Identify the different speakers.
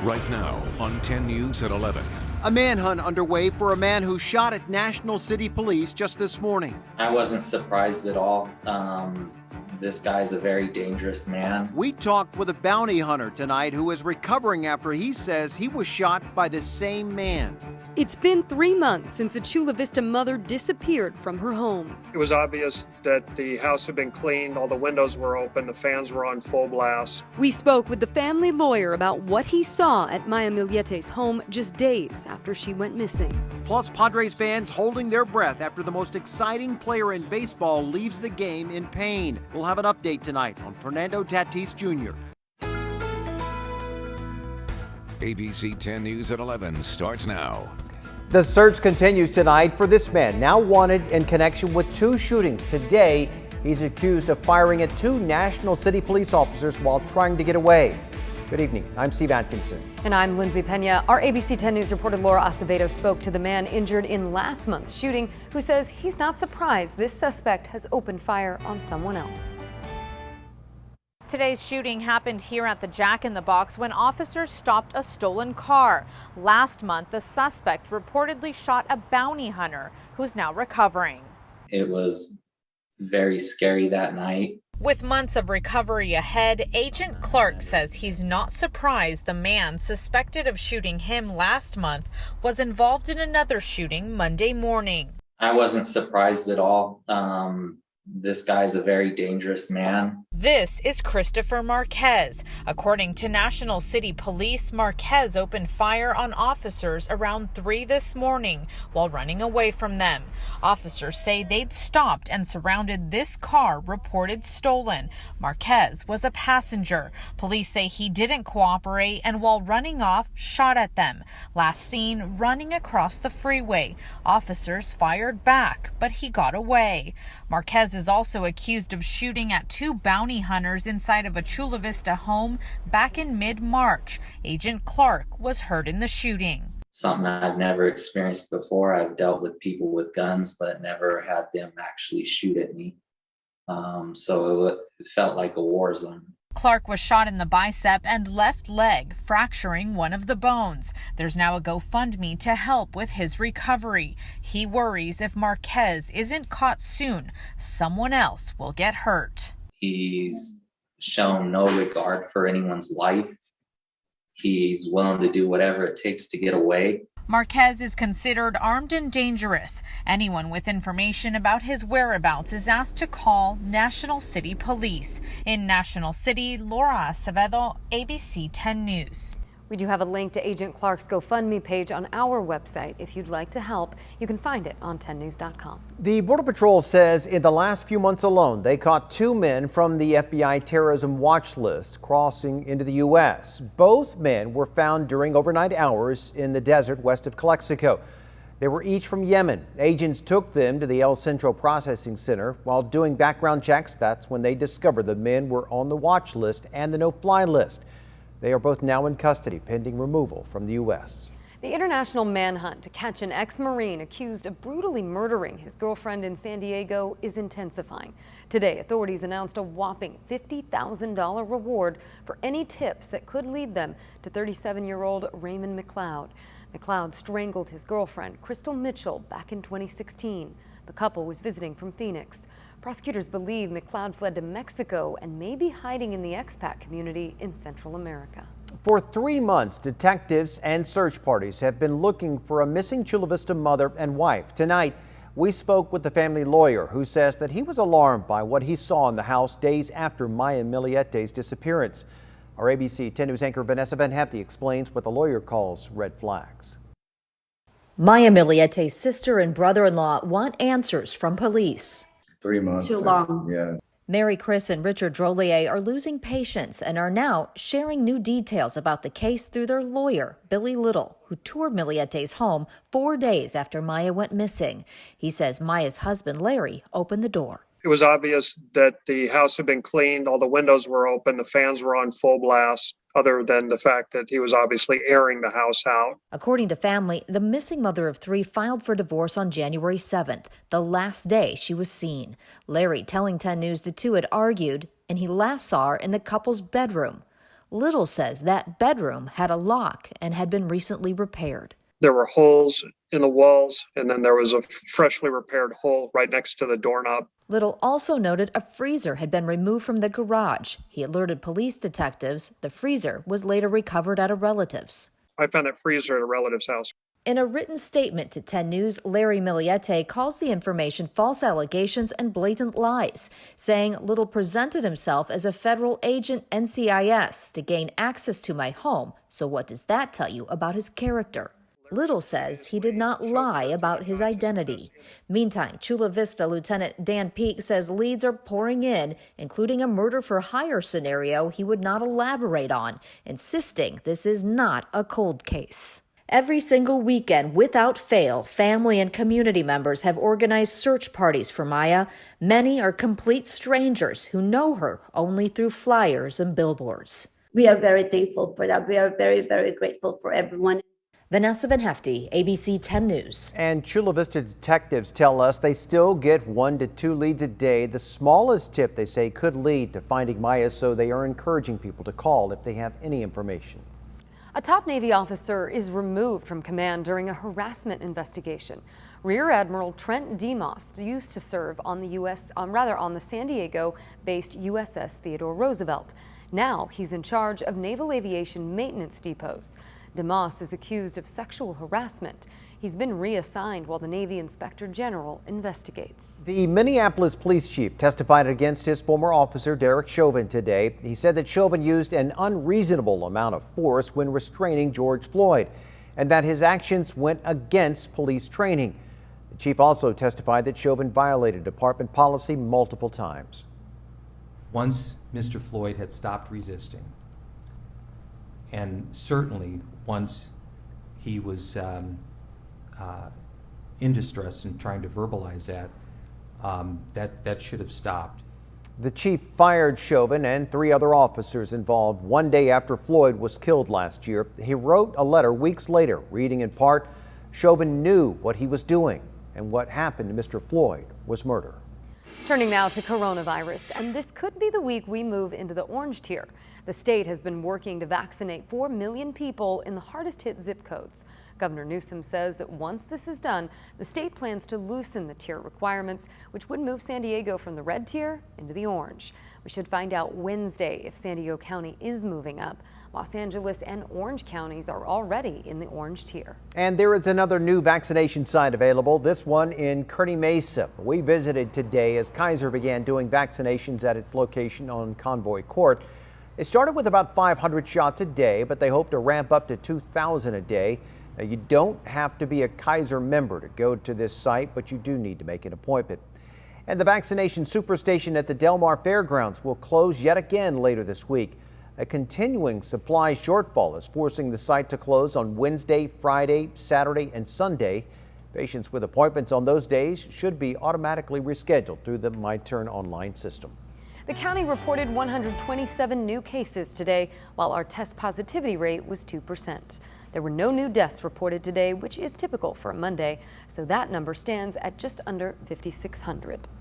Speaker 1: Right now on 10 News at 11.
Speaker 2: A manhunt underway for a man who shot at National City Police just this morning.
Speaker 3: I wasn't surprised at all. This guy's a very dangerous man.
Speaker 2: We talked with a bounty hunter tonight who is recovering after he says he was shot by the same man.
Speaker 4: It's been 3 months since a Chula Vista mother disappeared from her home.
Speaker 5: It was obvious that the house had been cleaned, all the windows were open, the fans were on full blast.
Speaker 4: We spoke with the family lawyer about what he saw at Maya Milliete's home just days after she went missing.
Speaker 2: Plus, Padres fans holding their breath after the most exciting player in baseball leaves the game in pain. We'll have an update tonight on Fernando Tatis Jr.
Speaker 1: ABC 10 News at 11 starts now.
Speaker 6: The search continues tonight for this man, now wanted in connection with 2 shootings. Today, he's accused of firing at 2 National City Police officers while trying to get away. Good evening. I'm Steve Atkinson.
Speaker 7: And I'm Lindsay Pena. Our ABC 10 News reporter Laura Acevedo spoke to the man injured in last month's shooting, who says he's not surprised this suspect has opened fire on someone else.
Speaker 8: Today's shooting happened here at the Jack in the Box when officers stopped a stolen car. Last month, the suspect reportedly shot a bounty hunter who's now recovering.
Speaker 3: It was very scary that night.
Speaker 8: With months of recovery ahead, Agent Clark says he's not surprised the man suspected of shooting him last month was involved in another shooting Monday morning.
Speaker 3: I wasn't surprised at all. This guy's a very dangerous man.
Speaker 8: This is Christopher Marquez. According to National City Police, Marquez opened fire on officers around 3 this morning while running away from them. Officers say they'd stopped and surrounded this car reported stolen. Marquez was a passenger. Police say he didn't cooperate and while running off, shot at them. Last seen running across the freeway. Officers fired back, but he got away. Marquez is also accused of shooting at 2 bounty hunters inside of a Chula Vista home back in mid-March. Agent Clark was hurt in the shooting.
Speaker 3: Something I've never experienced before. I've dealt with people with guns, but never had them actually shoot at me. So it felt like a war zone.
Speaker 8: Clark was shot in the bicep and left leg, fracturing one of the bones. There's now a GoFundMe to help with his recovery. He worries if Marquez isn't caught soon, someone else will get hurt.
Speaker 3: He's shown no regard for anyone's life. He's willing to do whatever it takes to get away.
Speaker 8: Marquez is considered armed and dangerous. Anyone with information about his whereabouts is asked to call National City Police. In National City, Laura Acevedo, ABC 10 News.
Speaker 7: We do have a link to Agent Clark's GoFundMe page on our website. If you'd like to help, you can find it on 10news.com.
Speaker 6: The Border Patrol says in the last few months alone, they caught 2 men from the FBI terrorism watch list crossing into the U.S. Both men were found during overnight hours in the desert west of Calexico. They were each from Yemen. Agents took them to the El Centro Processing Center. While doing background checks, that's when they discovered the men were on the watch list and the no-fly list. They are both now in custody, pending removal from the U.S.
Speaker 7: The international manhunt to catch an ex-Marine accused of brutally murdering his girlfriend in San Diego is intensifying. Today, authorities announced a whopping $50,000 reward for any tips that could lead them to 37-year-old Raymond McLeod. McLeod strangled his girlfriend, Crystal Mitchell, back in 2016. The couple was visiting from Phoenix. Prosecutors believe McLeod fled to Mexico and may be hiding in the expat community in Central America.
Speaker 6: For 3 months, detectives and search parties have been looking for a missing Chula Vista mother and wife. Tonight, we spoke with the family lawyer who says that he was alarmed by what he saw in the house days after Maya Milliete's disappearance. Our ABC 10 News anchor Vanessa Van Hefty explains what the lawyer calls red flags.
Speaker 9: Maya Milliete's sister and brother-in-law want answers from police.
Speaker 10: 3 months.
Speaker 9: Too long.
Speaker 10: Yeah.
Speaker 9: Mary Chris and Richard Drolier are losing patience and are now sharing new details about the case through their lawyer, Billy Little, who toured Milliete's home 4 days after Maya went missing. He says Maya's husband, Larry, opened the door.
Speaker 5: It was obvious that the house had been cleaned, all the windows were open, the fans were on full blast, other than the fact that he was obviously airing the house out.
Speaker 9: According to family, the missing mother of 3 filed for divorce on January 7th, the last day she was seen. Larry telling 10 News the two had argued, and he last saw her in the couple's bedroom. Little says that bedroom had a lock and had been recently repaired.
Speaker 5: There were holes in the walls, and then there was a freshly repaired hole right next to the doorknob.
Speaker 9: Little also noted a freezer had been removed from the garage. He alerted police detectives. The freezer was later recovered at a relative's.
Speaker 5: I found that freezer at a relative's house.
Speaker 9: In a written statement to 10 News, Larry Miliete calls the information false allegations and blatant lies, saying Little presented himself as a federal agent NCIS to gain access to my home. So what does that tell you about his character? Little says he did not lie about his identity. Meantime, Chula Vista Lieutenant Dan Peak says leads are pouring in, including a murder-for-hire scenario he would not elaborate on, insisting this is not a cold case. Every single weekend, without fail, family and community members have organized search parties for Maya. Many are complete strangers who know her only through flyers and billboards.
Speaker 10: We are very thankful for that. We are very, very grateful for everyone.
Speaker 9: Vanessa Van Hefty, ABC 10 News.
Speaker 6: And Chula Vista detectives tell us they still get 1 to 2 leads a day. The smallest tip, they say, could lead to finding Maya, so they are encouraging people to call if they have any information.
Speaker 7: A top Navy officer is removed from command during a harassment investigation. Rear Admiral Trent Demos used to serve on the San Diego-based USS Theodore Roosevelt. Now he's in charge of naval aviation maintenance depots. Demos is accused of sexual harassment. He's been reassigned while the Navy Inspector General investigates.
Speaker 6: The Minneapolis police chief testified against his former officer, Derek Chauvin, today. He said that Chauvin used an unreasonable amount of force when restraining George Floyd, and that his actions went against police training. The chief also testified that Chauvin violated department policy multiple times.
Speaker 11: Once Mr. Floyd had stopped resisting, and certainly once he was in distress and trying to verbalize that should have stopped.
Speaker 6: The chief fired Chauvin and 3 other officers involved 1 day after Floyd was killed last year. He wrote a letter weeks later, reading in part, Chauvin knew what he was doing, and what happened to Mr. Floyd was murder.
Speaker 7: Turning now to coronavirus, and this could be the week we move into the orange tier. The state has been working to vaccinate 4 million people in the hardest hit zip codes. Governor Newsom says that once this is done, the state plans to loosen the tier requirements, which would move San Diego from the red tier into the orange. We should find out Wednesday if San Diego County is moving up. Los Angeles and Orange counties are already in the orange tier.
Speaker 6: And there is another new vaccination site available, this one in Kearny Mesa. We visited today as Kaiser began doing vaccinations at its location on Convoy Court. They started with about 500 shots a day, but they hope to ramp up to 2,000 a day. Now, you don't have to be a Kaiser member to go to this site, but you do need to make an appointment. And the vaccination superstation at the Del Mar Fairgrounds will close yet again later this week. A continuing supply shortfall is forcing the site to close on Wednesday, Friday, Saturday, and Sunday. Patients with appointments on those days should be automatically rescheduled through the MyTurn online system.
Speaker 7: The county reported 127 new cases today, while our test positivity rate was 2%. There were no new deaths reported today, which is typical for a Monday, so that number stands at just under 5,600.